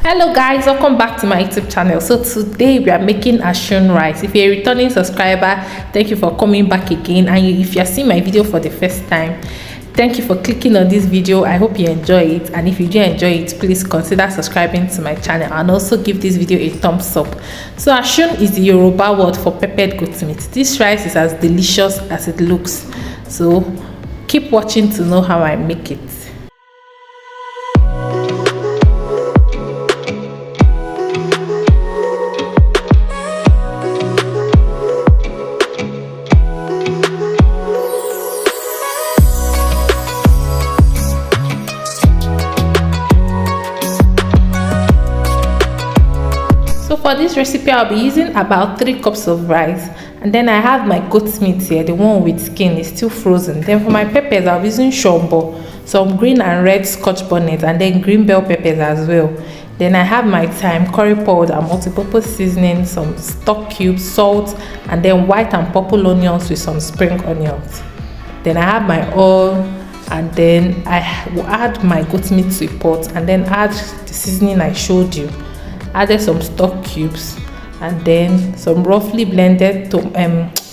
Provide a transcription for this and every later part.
Hello guys, welcome back to my YouTube channel. So today we are making Asun rice. If you're a returning subscriber, thank you for coming back again, and if you're seeing my video for the first time, thank you for clicking on this video. I hope you enjoy it, and if you do enjoy it, please consider subscribing to my channel and also give this video a thumbs up. So Asun is the Yoruba word for peppered goat meat. This rice is as delicious as it looks, so keep watching to know how I make it. So for this recipe, I'll be using about 3 cups of rice, and then I have my goat meat here, the one with skin is still frozen. Then for my peppers, I'll be using Shombo, some green and red Scotch bonnets, and then green bell peppers as well. Then I have my thyme, curry powder, multi-purpose seasoning, some stock cubes, salt, and then white and purple onions with some spring onions. Then I have my oil, and then I will add my goat meat to a pot, and then add the seasoning I showed you. Added some stock cubes, and then some roughly blended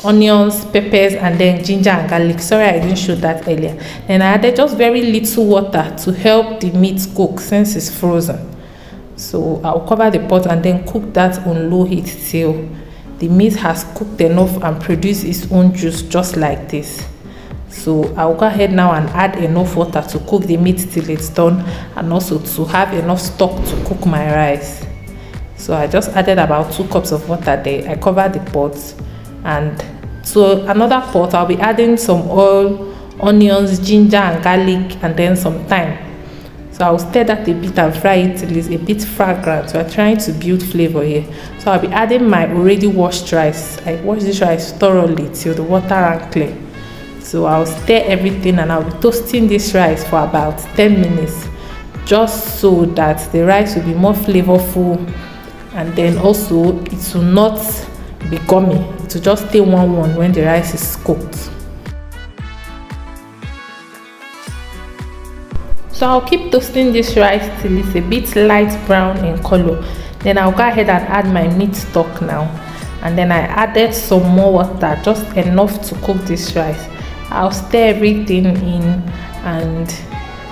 onions, peppers, and then ginger and garlic. Sorry I didn't show that earlier. Then I added just very little water to help the meat cook since it's frozen. So I'll cover the pot and then cook that on low heat till the meat has cooked enough and produced its own juice, just like this. So I'll go ahead now and add enough water to cook the meat till it's done, and also to have enough stock to cook my rice. So I just added about 2 cups of water there. I covered the pot, and to another pot I'll be adding some oil, onions, ginger and garlic, and then some thyme. So I'll stir that a bit and fry it till it's a bit fragrant. We're trying to build flavor here. So I'll be adding my already washed rice. I washed this rice thoroughly till the water ran clear. So I'll stir everything, and I'll be toasting this rice for about 10 minutes, just so that the rice will be more flavorful, and then also it will not be gummy. It will just stay one when the rice is cooked. So I'll keep toasting this rice till it's a bit light brown in color. Then I'll go ahead and add my meat stock now, and then I added some more water, just enough to cook this rice. I'll stir everything in, and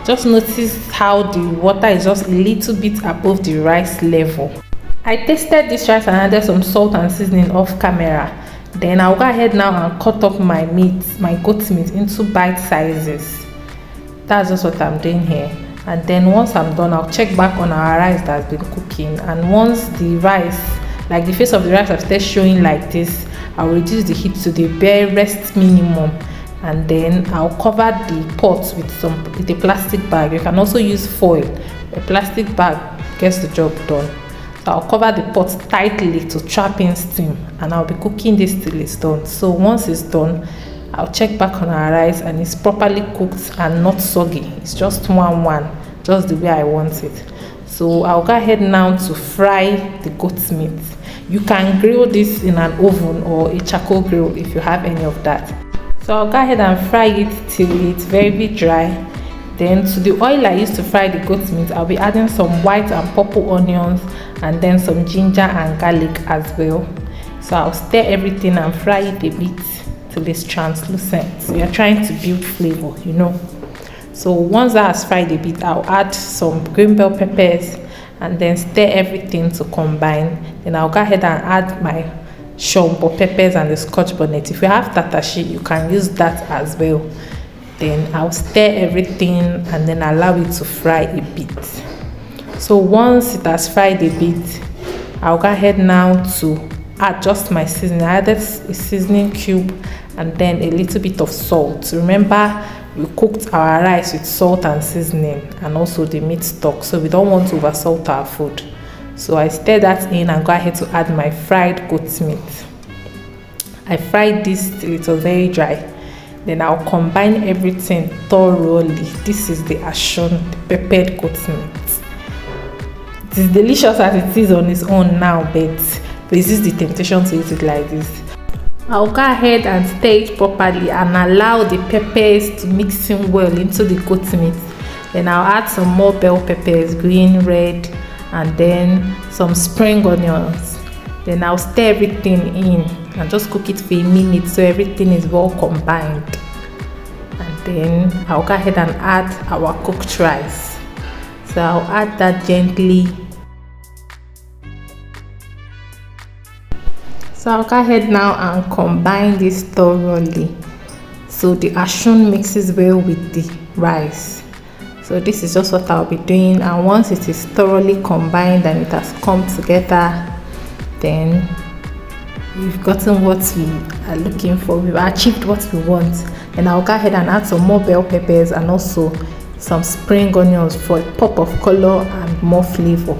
just notice how the water is just a little bit above the rice level. I tasted this rice and added some salt and seasoning off camera. Then I'll go ahead now and cut up my goat meat into bite sizes. That's just what I'm doing here. And then once I'm done, I'll check back on our rice that's been cooking. And once the rice, like the face of the rice has started showing like this, I'll reduce the heat to the barest minimum. And then I'll cover the pot with a plastic bag. You can also use foil. A plastic bag gets the job done. So I'll cover the pot tightly to trap in steam, and I'll be cooking this till it's done. So once it's done, I'll check back on our rice, and it's properly cooked and not soggy. It's just one, just the way I want it. So I'll go ahead now to fry the goat meat. You can grill this in an oven or a charcoal grill if you have any of that. So I'll go ahead and fry it till it's very dry. Then to the oil I used to fry the goat meat, I'll be adding some white and purple onions, and then some ginger and garlic as well. So I'll stir everything and fry it a bit till it's translucent. So you're trying to build flavor, you know. So once that has fried a bit, I'll add some green bell peppers, and then stir everything to combine. Then I'll go ahead and add my Shombo peppers and the Scotch bonnet. If you have tatashi, you can use that as well. Then I'll stir everything and then allow it to fry a bit. So once it has fried a bit, I'll go ahead now to adjust my seasoning. I added a seasoning cube and then a little bit of salt. Remember, we cooked our rice with salt and seasoning, and also the meat stock, so we don't want to over salt our food. So I stir that in and go ahead to add my fried goat meat. I fried this till it was very dry. Then I'll combine everything thoroughly. This is the Asun, the peppered goat meat. It is delicious as it is on its own now, but resist the temptation to eat it like this. I'll go ahead and stir it properly and allow the peppers to mix in well into the goat meat. Then I'll add some more bell peppers, green, red, and then some spring onions. Then I'll stir everything in and just cook it for a minute so everything is well combined. And then I'll go ahead and add our cooked rice. So I'll add that gently. So I'll go ahead now and combine this thoroughly so the Asun mixes well with the rice. So this is just what I'll be doing, and once it is thoroughly combined and it has come together, then we've gotten what we are looking for. We've achieved what we want. Then I'll go ahead and add some more bell peppers and also some spring onions for a pop of color and more flavor.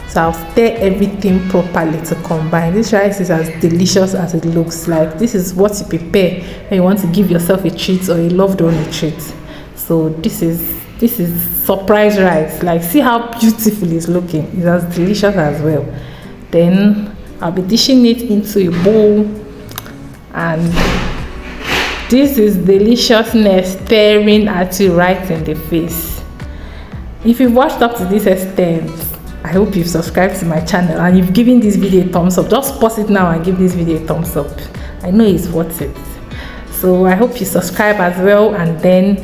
So I'll stir everything properly to combine. This rice is as delicious as it looks like. This is what you prepare when you want to give yourself a treat or a loved one a treat. So this is surprise rice. Like, see how beautiful it's looking. It's as delicious as well. Then I'll be dishing it into a bowl, and this is deliciousness staring at you right in the face. If you've watched up to this extent, I hope you've subscribed to my channel and you've given this video a thumbs up. Just pause it now and give this video a thumbs up. I know it's worth it. So I hope you subscribe as well, and then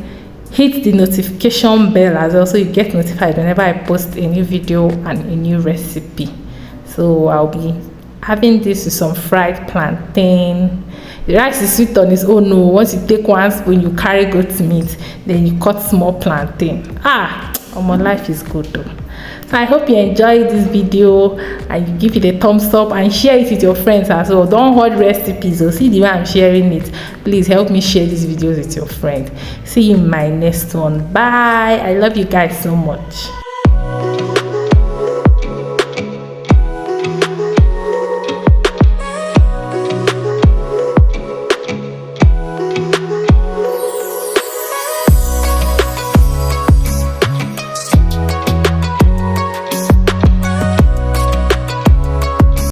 hit the notification bell as well so you get notified whenever I post a new video and a new recipe. So I'll be having this with some fried plantain. The rice is sweet on its own. No, once you take one spoon, you carry goat meat, then you cut small plantain. My life is good though. So I hope you enjoyed this video and you give it a thumbs up and share it with your friends as well. Don't hold recipes or see the way I'm sharing it. Please help me share these videos with your friend. See you in my next one. Bye. I love you guys so much.